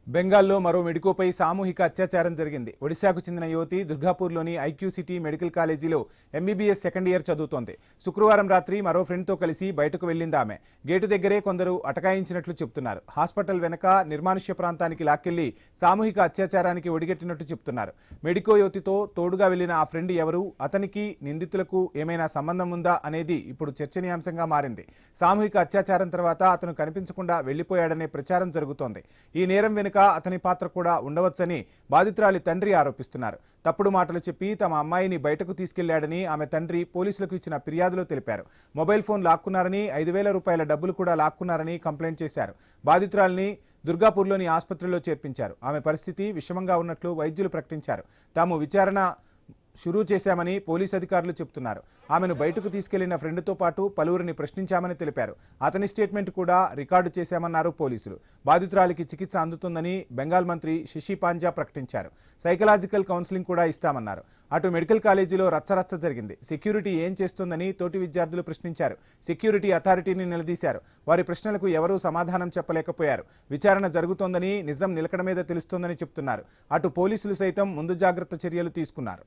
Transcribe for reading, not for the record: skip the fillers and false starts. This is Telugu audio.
బెంగాల్లో మరో మెడికోపై సామూహిక అత్యాచారం జరిగింది. ఒడిశాకు చెందిన యువతి దుర్గాపూర్లోని ఐక్యూ సిటీ మెడికల్ కాలేజీలో ఎంబీబీఎస్ సెకండ్ ఇయర్ చదువుతోంది. శుక్రవారం రాత్రి మరో ఫ్రెండ్తో కలిసి బయటకు వెళ్లింది. ఆమె గేటు దగ్గరే కొందరు అటకాయించినట్లు చెబుతున్నారు. హాస్పిటల్ వెనక నిర్మానుష్య ప్రాంతానికి లాక్కెళ్లి సామూహిక అత్యాచారానికి ఒడిగట్టినట్టు చెబుతున్నారు. మెడికో యువతితో తోడుగా వెళ్లిన ఆ ఫ్రెండ్ ఎవరు, అతనికి నిందితులకు ఏమైనా సంబంధం ఉందా అనేది ఇప్పుడు చర్చనీయాంశంగా మారింది. సామూహిక అత్యాచారం తర్వాత అతను కనిపించకుండా వెళ్లిపోయాడనే ప్రచారం జరుగుతోంది. ఈ నేరం వెనుక అతని పాత్ర కూడా ఉండవచ్చని బాధితురాలి తండ్రి ఆరోపిస్తున్నారు. తప్పుడు మాటలు చెప్పి తమ అమ్మాయిని బయటకు తీసుకెళ్లాడని ఆమె తండ్రి పోలీసులకు ఇచ్చిన ఫిర్యాదులో తెలిపారు. మొబైల్ ఫోన్ లాక్కున్నారని, 5,000 రూపాయల డబ్బులు కూడా లాక్కున్నారని కంప్లైంట్ చేశారు. బాధితురాలిని దుర్గాపూర్లోని ఆసుపత్రిలో చేర్పించారు. ఆమె పరిస్థితి విషమంగా ఉన్నట్లు వైద్యులు ప్రకటించారు. తాము విచారణ షురూ చేశామని పోలీసు అధికారులు చెబుతున్నారు. ఆమెను బయటకు తీసుకెళ్లిన ఫ్రెండ్తో పాటు పలువురిని ప్రశ్నించామని తెలిపారు. అతని స్టేట్మెంట్ కూడా రికార్డు చేశామన్నారు పోలీసులు. బాధితురాలికి చికిత్స అందుతుందని బెంగాల్ మంత్రి శశి పాంజా ప్రకటించారు. సైకలాజికల్ కౌన్సిలింగ్ కూడా ఇస్తామన్నారు. అటు మెడికల్ కాలేజీలో రచ్చరచ్చ జరిగింది. సెక్యూరిటీ ఏం చేస్తుందని తోటి విద్యార్థులు ప్రశ్నించారు. సెక్యూరిటీ అథారిటీని నిలదీశారు. వారి ప్రశ్నలకు ఎవరూ సమాధానం చెప్పలేకపోయారు. విచారణ జరుగుతోందని, నిజం నిలకడ మీద తెలుస్తోందని చెప్తున్నారు. అటు పోలీసులు సైతం ముందు జాగ్రత్త చర్యలు తీసుకున్నారు.